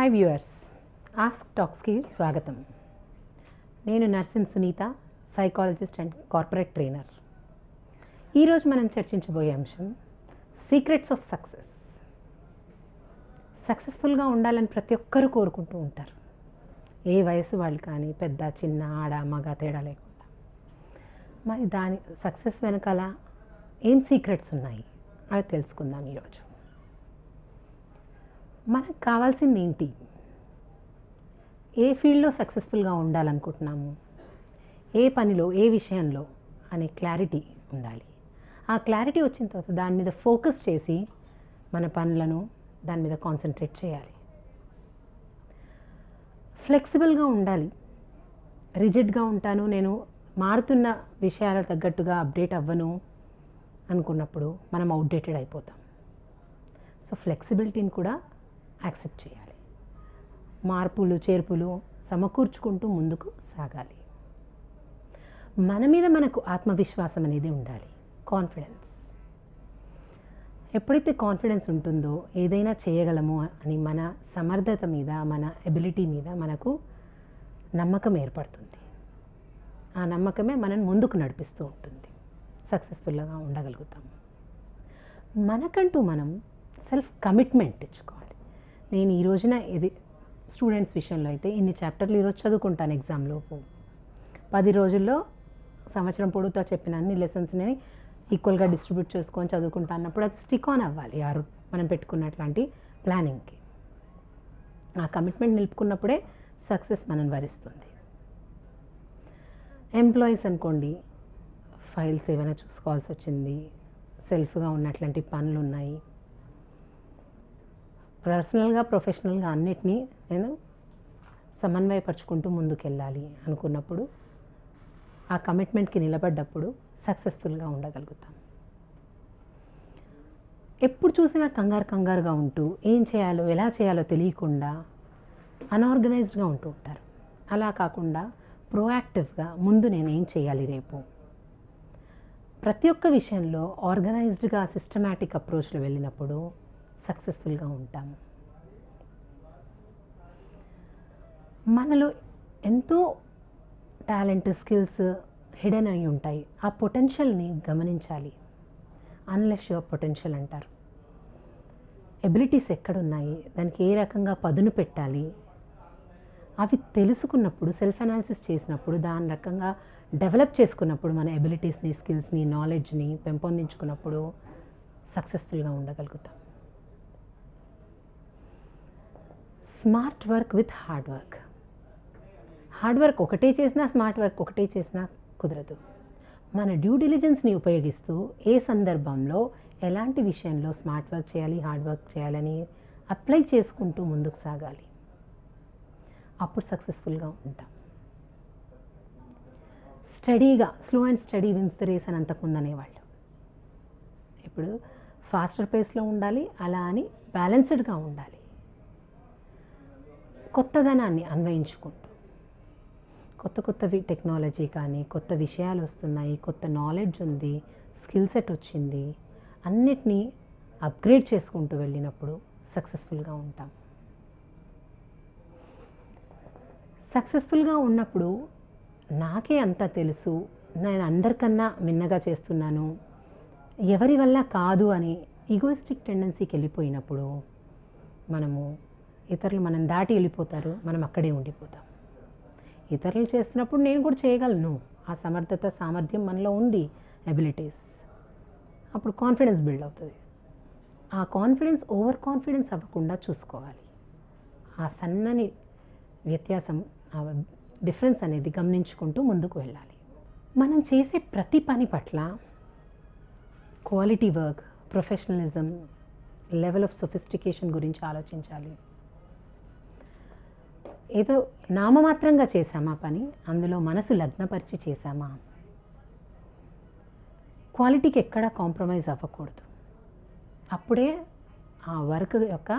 Hi viewers, ask టాక్స్కి స్వాగతం. నేను Narsing Sunitha, psychologist and corporate trainer. ఈరోజు మనం చర్చించబోయే అంశం సీక్రెట్స్ ఆఫ్ సక్సెస్. సక్సెస్ఫుల్గా ఉండాలని ప్రతి ఒక్కరూ కోరుకుంటూ ఉంటారు, ఏ వయసు వాళ్ళు కానీ, పెద్ద చిన్న ఆడ మగ తేడా లేకుండా. మరి దాని సక్సెస్ వెనకాల ఏం సీక్రెట్స్ ఉన్నాయి అవి తెలుసుకుందాం ఈరోజు. మనకు కావాల్సింది ఏంటి, ఏ ఫీల్డ్లో సక్సెస్ఫుల్గా ఉండాలనుకుంటున్నాము, ఏ పనిలో ఏ విషయంలో అనే క్లారిటీ ఉండాలి. ఆ క్లారిటీ వచ్చిన తర్వాత దాని మీద ఫోకస్ చేసి మన పనులను దాని మీద కాన్సన్ట్రేట్ చేయాలి. ఫ్లెక్సిబుల్గా ఉండాలి. రిజిడ్గా ఉంటాను, నేను మారుతున్న విషయాల తగ్గట్టుగా అప్డేట్ అవ్వను అనుకున్నప్పుడు మనం అవుట్డేటెడ్ అయిపోతాం. సో ఫ్లెక్సిబిలిటీని కూడా యాక్సెప్ట్ చేయాలి. మార్పులు చేర్పులు సమకూర్చుకుంటూ ముందుకు సాగాలి. మన మీద మనకు ఆత్మవిశ్వాసం అనేది ఉండాలి, కాన్ఫిడెన్స్. ఎప్పుడైతే కాన్ఫిడెన్స్ ఉంటుందో ఏదైనా చేయగలము అని మన సమర్థత మీద, మన ఎబిలిటీ మీద మనకు నమ్మకం ఏర్పడుతుంది. ఆ నమ్మకమే మనల్ని ముందుకు నడిపిస్తూ ఉంటుంది, సక్సెస్ఫుల్గా ఉండగలుగుతాము. మనకంటూ మనం సెల్ఫ్ కమిట్మెంట్ ఇచ్చుకోవాలి. నేను ఈ రోజున ఇది స్టూడెంట్స్ విషయంలో అయితే ఇన్ని చాప్టర్లు ఈరోజు చదువుకుంటాను ఎగ్జామ్లోపు, 10 రోజుల్లో సంవత్సరం పొడుగుతా చెప్పిన అన్ని లెసన్స్ని ఈక్వల్గా డిస్ట్రిబ్యూట్ చేసుకొని చదువుకుంటా అన్నప్పుడు అది స్టిక్ ఆన్ అవ్వాలి మనం పెట్టుకున్నట్లాంటి ప్లానింగ్కి. ఆ కమిట్మెంట్ నిలుపుకున్నప్పుడే సక్సెస్ మనం వరిస్తుంది. ఎంప్లాయీస్ అనుకోండి, ఫైల్స్ ఏమైనా చూసుకోవాల్సి వచ్చింది, సెల్ఫ్గా ఉన్నట్లాంటి పనులు ఉన్నాయి, పర్సనల్గా ప్రొఫెషనల్గా అన్నిటినీ నేను సమన్వయపరుచుకుంటూ ముందుకెళ్ళాలి అనుకున్నప్పుడు, ఆ కమిట్మెంట్కి నిలబడ్డప్పుడు సక్సెస్ఫుల్గా ఉండగలుగుతాం. ఎప్పుడు చూసినా కంగారుగా ఉంటూ ఏం చేయాలో ఎలా చేయాలో తెలియకుండా అన్ఆర్గనైజ్డ్గా ఉంటూ ఉంటారు. అలా కాకుండా ప్రోయాక్టివ్గా ముందు నేను ఏం చేయాలి రేపు, ప్రతి ఒక్క విషయంలో ఆర్గనైజ్డ్గా సిస్టమాటిక్ అప్రోచ్లో వెళ్ళినప్పుడు సక్సెస్ఫుల్గా ఉంటాము. మనలో ఎంతో టాలెంట్, స్కిల్స్ హిడెన్ అయి ఉంటాయి. ఆ పొటెన్షియల్ని గమనించాలి. అన్లెస్ యువర్ పొటెన్షియల్ అంటారు. ఎబిలిటీస్ ఎక్కడున్నాయి, దానికి ఏ రకంగా పదును పెట్టాలి, అవి తెలుసుకున్నప్పుడు, సెల్ఫ్ అనాలిసిస్ చేసినప్పుడు, దాని రకంగా డెవలప్ చేసుకున్నప్పుడు, మన ఎబిలిటీస్ని, స్కిల్స్ని, నాలెడ్జ్ని పెంపొందించుకున్నప్పుడు సక్సెస్ఫుల్గా ఉండగలుగుతాం. Smart work with hard work. Hard work ఒకటే చేసినా, స్మార్ట్ వర్క్ ఒకటే చేసినా కుదరదు. మన డ్యూ డిలిజెన్స్ని ఉపయోగిస్తూ ఏ సందర్భంలో ఎలాంటి విషయంలో స్మార్ట్ వర్క్ చేయాలి, హార్డ్ వర్క్ చేయాలని అప్లై చేసుకుంటూ ముందుకు సాగాలి. అప్పుడు సక్సెస్ఫుల్గా ఉంటాం. స్టడీగా, slow and steady wins the race అని అంతకుముందు అనేవాళ్ళు. ఇప్పుడు ఫాస్టర్ పేస్లో ఉండాలి, అలా అని బ్యాలెన్స్డ్గా ఉండాలి. కొత్తదనాన్ని అన్వయించుకుంటూ, కొత్తవి టెక్నాలజీ కానీ, కొత్త విషయాలు వస్తున్నాయి, కొత్త నాలెడ్జ్ ఉంది, స్కిల్ సెట్ వచ్చింది, అన్నిటినీ అప్గ్రేడ్ చేసుకుంటూ వెళ్ళినప్పుడు సక్సెస్ఫుల్గా ఉంటాం. సక్సెస్ఫుల్గా ఉన్నప్పుడు నాకే అంతా తెలుసు, నేను అందరికన్నా మిన్నగా చేస్తున్నాను, ఎవరి వల్ల కాదు అని ఈగోయిస్టిక్ టెండెన్సీకి వెళ్ళిపోయినప్పుడు ఇతరులు మనం దాటి వెళ్ళిపోతారు, మనం అక్కడే ఉండిపోతాం. ఇతరులు చేస్తున్నప్పుడు నేను కూడా చేయగలను, ఆ సమర్థత, సామర్థ్యం మనలో ఉంది, ఎబిలిటీస్. అప్పుడు కాన్ఫిడెన్స్ బిల్డ్ అవుతుంది. ఆ కాన్ఫిడెన్స్ ఓవర్ కాన్ఫిడెన్స్ అవ్వకుండా చూసుకోవాలి. ఆ సన్నని వ్యత్యాసం, ఆ డిఫరెన్స్ అనేది గమనించుకుంటూ ముందుకు వెళ్ళాలి. మనం చేసే ప్రతి పని పట్ల quality work, professionalism, level of sophistication గురించి ఆలోచించాలి. ఏదో నామమాత్రంగా చేశామా పని, అందులో మనసు లగ్నపరిచి చేశామా, క్వాలిటీకి ఎక్కడా కాంప్రమైజ్ అవ్వకూడదు. అప్పుడే ఆ వర్క్ యొక్క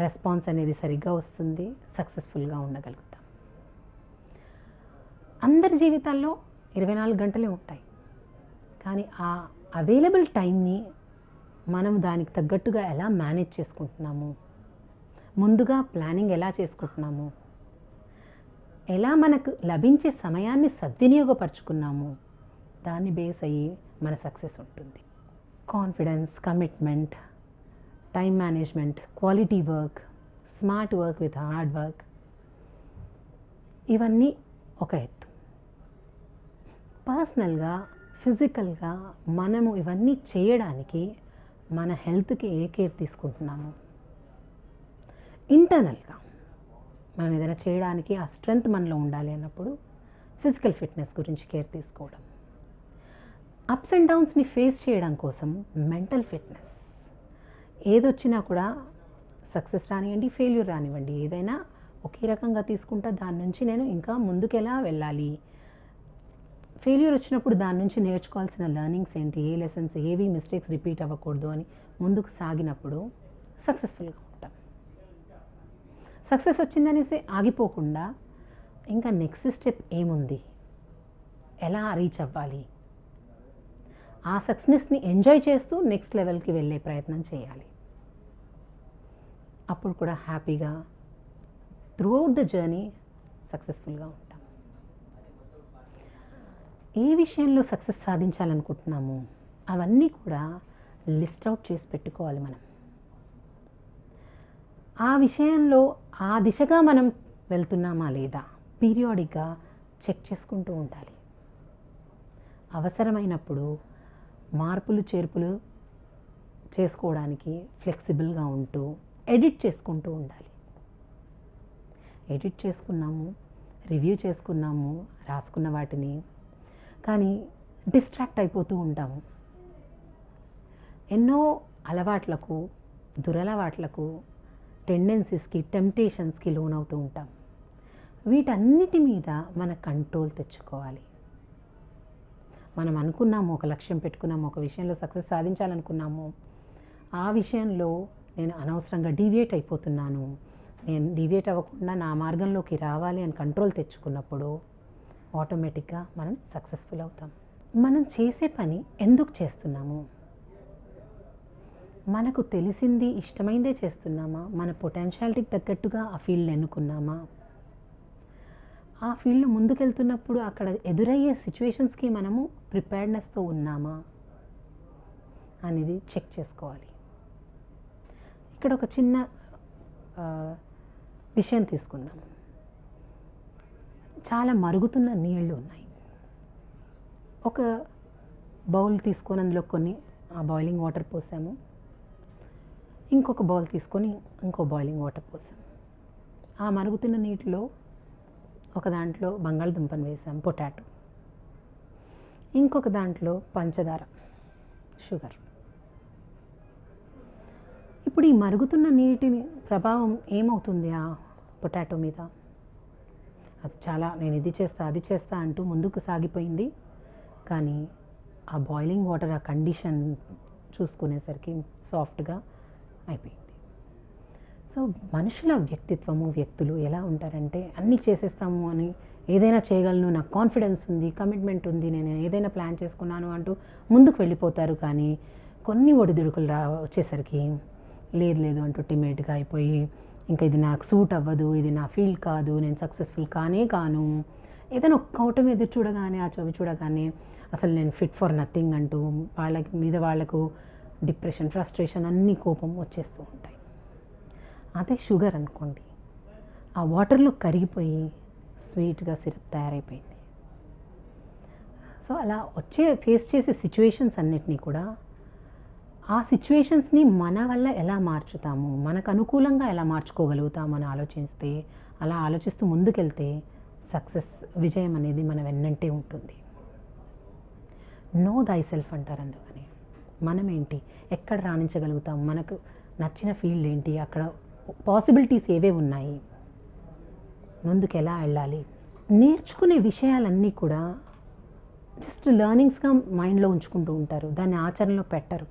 రెస్పాన్స్ అనేది సరిగ్గా వస్తుంది, సక్సెస్ఫుల్గా ఉండగలుగుతాం. అందరి జీవితాల్లో 24 గంటలే ఉంటాయి, కానీ ఆ అవైలబుల్ టైంని మనం దానికి తగ్గట్టుగా ఎలా మేనేజ్ చేసుకుంటున్నాము, ముందుగా ప్లానింగ్ ఎలా చేసుకుంటున్నాము, ఎలా మనకు లభించే సమయాన్ని సద్వినియోగపరుచుకున్నాము, దాన్ని బేస్ అయ్యి మన సక్సెస్ ఉంటుంది. Confidence, commitment, time management, quality work, smart work with hard work, ఇవన్నీ ఒక ఎత్తు. పర్సనల్గా, ఫిజికల్గా మనము ఇవన్నీ చేయడానికి మన హెల్త్కి ఏ కేర్ తీసుకుంటున్నాము, ఇంటర్నల్గా మనం ఏదైనా చేయడానికి ఆ స్ట్రెంగ్త్ మనలో ఉండాలి అన్నప్పుడు ఫిజికల్ ఫిట్నెస్ గురించి కేర్ తీసుకోవడం, అప్స్ అండ్ డౌన్స్ని ఫేస్ చేయడం కోసం మెంటల్ ఫిట్నెస్. ఏదొచ్చినా కూడా సక్సెస్ రానివ్వండి, ఫెయిల్యూర్ రానివ్వండి, ఏదైనా ఒకే రకంగా తీసుకుంటా దాని నుంచి నేను ఇంకా ముందుకెలా వెళ్ళాలి, ఫెయిల్యూర్ వచ్చినప్పుడు దాని నుంచి నేర్చుకోవాల్సిన లెర్నింగ్స్ ఏంటి, ఏ లెసన్స్, ఏవి మిస్టేక్స్ రిపీట్ అవ్వకూడదు అని ముందుకు సాగినప్పుడు సక్సెస్ఫుల్గా ఉంటాం. సక్సెస్ వచ్చిందనేసి ఆగిపోకుండా ఇంకా నెక్స్ట్ స్టెప్ ఏముంది, ఎలా రీచ్ అవ్వాలి, ఆ సక్సెస్ని ఎంజాయ్ చేస్తూ నెక్స్ట్ లెవెల్కి వెళ్ళే ప్రయత్నం చేయాలి. అప్పుడు కూడా హ్యాపీగా త్రూఅవుట్ ద జర్నీ సక్సెస్ఫుల్గా ఉంటాం. ఏ విషయంలో సక్సెస్ సాధించాలనుకుంటున్నాము అవన్నీ కూడా లిస్ట్ అవుట్ చేసి పెట్టుకోవాలి. మనం ఆ విషయంలో ఆ దిశగా మనం వెళ్తున్నామా లేదా పీరియాడిక్గా చెక్ చేసుకుంటూ ఉండాలి. అవసరమైనప్పుడు మార్పులు చేర్పులు చేసుకోవడానికి ఫ్లెక్సిబుల్గా ఉంటూ ఎడిట్ చేసుకుంటూ ఉండాలి. ఎడిట్ చేసుకున్నాము, రివ్యూ చేసుకున్నాము రాసుకున్న వాటిని, కానీ డిస్ట్రాక్ట్ అయిపోతూ ఉంటాము. ఎన్నో అలవాట్లకు, దురలవాట్లకు, టెండెన్సీస్కి, టెంప్టేషన్స్కి లోనవుతూ ఉంటాం. వీటన్నిటి మీద మన కంట్రోల్ తెచ్చుకోవాలి. మనం అనుకున్నాము, ఒక లక్ష్యం పెట్టుకున్నాము, ఒక విషయంలో సక్సెస్ సాధించాలనుకున్నాము, ఆ విషయంలో నేను అనవసరంగా డీవియేట్ అయిపోతున్నాను, నేను డీవియేట్ అవ్వకుండా నా మార్గంలోకి రావాలి అని కంట్రోల్ తెచ్చుకున్నప్పుడు ఆటోమేటిక్గా మనం సక్సెస్ఫుల్ అవుతాం. మనం చేసే పని ఎందుకు చేస్తున్నాము, మనకు తెలిసింది ఇష్టమైందే చేస్తున్నామా, మన పొటెన్షియాలిటీకి తగ్గట్టుగా ఆ ఫీల్డ్ ఎన్నుకున్నామా, ఆ ఫీల్డ్ ముందుకెళ్తున్నప్పుడు అక్కడ ఎదురయ్యే సిచ్యువేషన్స్కి మనము ప్రిపేర్డ్నెస్తో ఉన్నామా అనేది చెక్ చేసుకోవాలి. ఇక్కడ ఒక చిన్న విషయం తీసుకుందాం. చాలా మరుగుతున్న నీళ్లు ఉన్నాయి. ఒక బౌల్ తీసుకొని అందులో కొన్ని బాయిలింగ్ వాటర్ పోసాము, ఇంకొక బౌల్ తీసుకొని ఇంకో బాయిలింగ్ వాటర్ పోసాము. ఆ మరుగుతున్న నీటిలో ఒక దాంట్లో బంగాళదుంపను వేసాము, పొటాటో, ఇంకొక దాంట్లో పంచదార, షుగర్. ఇప్పుడు ఈ మరుగుతున్న నీటిని ప్రభావం ఏమవుతుంది ఆ పొటాటో మీద? అది చాలా నేను ఇది చేస్తా అది చేస్తా అంటూ ముందుకు సాగిపోయింది, కానీ ఆ బాయిలింగ్ వాటర్ ఆ కండిషన్ చూసుకునేసరికి సాఫ్ట్గా అయిపోయింది. సో మనుషుల వ్యక్తిత్వము, వ్యక్తులు ఎలా ఉంటారంటే అన్నీ చేసేస్తాము అని, ఏదైనా చేయగలను, నాకు కాన్ఫిడెన్స్ ఉంది, కమిట్మెంట్ ఉంది, నేను ఏదైనా ప్లాన్ చేసుకున్నాను అంటూ ముందుకు వెళ్ళిపోతారు. కానీ కొన్ని ఒడిదుడుకులు వచ్చేసరికి లేదు లేదు అంటూ టిమేట్గా అయిపోయి, ఇంకా ఇది నాకు సూట్ అవ్వదు, ఇది నా ఫీల్డ్ కాదు, నేను సక్సెస్ఫుల్ కాను, ఏదైనా ఒక్క ఓటమి ఎదురు చూడగానే, ఆ చవి చూడగానే అసలు నేను ఫిట్ ఫర్ నథింగ్ అంటూ వాళ్ళకి మీద వాళ్ళకు డిప్రెషన్, ఫ్రస్ట్రేషన్, అన్నీ కోపం వచ్చేస్తూ ఉంటాయి. అదే షుగర్ అనుకోండి, ఆ వాటర్లో కరిగిపోయి స్వీట్గా సిరప్ తయారైపోయింది. సో అలా ఫేస్ చేసే సిచ్యువేషన్స్ అన్నిటినీ కూడా, ఆ సిచ్యువేషన్స్ని మన వల్ల ఎలా మార్చుతాము, మనకు అనుకూలంగా ఎలా మార్చుకోగలుగుతాము అని ఆలోచిస్తే, అలా ఆలోచిస్తూ ముందుకెళ్తే సక్సెస్, విజయం అనేది మన వెన్నంటే ఉంటుంది. నో దై సెల్ఫ్ అంటారు. అందుకని మనం ఏంటి, ఎక్కడ రాణించగలుగుతాం, మనకు నచ్చిన ఫీల్డ్ ఏంటి, అక్కడ పాసిబిలిటీస్ ఏవే ఉన్నాయి, ముందుకు ఎలా వెళ్ళాలి. నేర్చుకునే విషయాలన్నీ కూడా జస్ట్ లెర్నింగ్స్గా మైండ్లో ఉంచుకుంటూ ఉంటారు, దాన్ని ఆచరణలో పెట్టరు.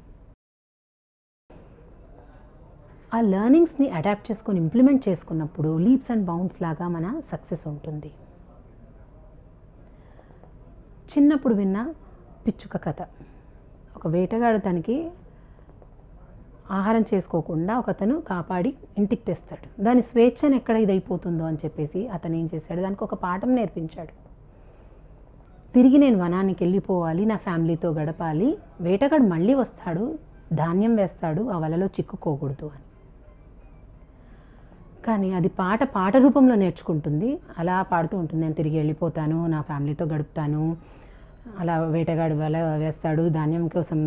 ఆ లెర్నింగ్స్ని అడాప్ట్ చేసుకొని ఇంప్లిమెంట్ చేసుకున్నప్పుడు లీప్స్ అండ్ బౌండ్స్ లాగా మన సక్సెస్ ఉంటుంది. చిన్నప్పుడు విన్న పిచ్చుక కథ. ఒక వేటగాడు తనకి ఆహారం చేసుకోకుండా ఒకతను కాపాడి ఇంటికి తెస్తాడు. దాని స్వేచ్ఛను ఎక్కడ ఇదైపోతుందో అని చెప్పేసి అతను ఏం చేశాడు, దానికి ఒక పాఠం నేర్పించాడు. తిరిగి నేను వనానికి వెళ్ళిపోవాలి, నా ఫ్యామిలీతో గడపాలి, వేటగాడు మళ్ళీ వస్తాడు, ధాన్యం వేస్తాడు, ఆ వలలో చిక్కుకోకూడదు అని. కానీ అది పాట రూపంలో నేర్చుకుంటుంది. అలా పాడుతూ ఉంటుంది, నేను తిరిగి వెళ్ళిపోతాను, నా ఫ్యామిలీతో గడుపుతాను, అలా వేటగాడు వల వేస్తాడు, ధాన్యం కోసం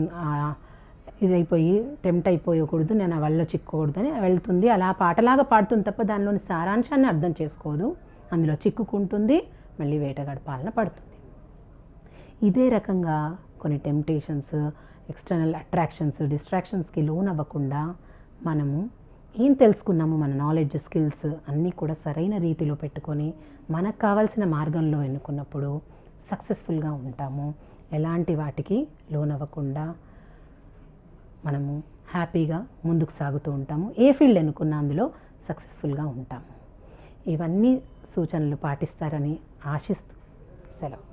ఇదైపోయి టెంప్ట్ అయిపోయకూడదు, నేను ఆ వలలో చిక్కుకూడదు అని వెళ్తుంది. అలా పాటలాగా పాడుతుంది తప్ప దానిలోని సారాంశాన్ని అర్థం చేసుకోదు. అందులో చిక్కుకుంటుంది, మళ్ళీ వేటగాడు పాలన పడుతుంది. ఇదే రకంగా కొన్ని టెంప్టేషన్స్, ఎక్స్టర్నల్ అట్రాక్షన్స్, డిస్ట్రాక్షన్స్కి లోన్ అవ్వకుండా మనము ఏం తెలుసుకున్నాము, మన నాలెడ్జ్, స్కిల్స్ అన్నీ కూడా సరైన రీతిలో పెట్టుకొని మనకు కావాల్సిన మార్గంలో ఎన్నుకున్నప్పుడు సక్సెస్ఫుల్గా ఉంటాము. ఎలాంటి వాటికి లోన్ అవ్వకుండా మనము హ్యాపీగా ముందుకు సాగుతూ ఉంటాము. ఏ ఫీల్డ్ ఎన్నుకున్నా అందులో సక్సెస్ఫుల్గా ఉంటాము. ఇవన్నీ సూచనలు పాటిస్తారని ఆశిస్తూ సెలవు.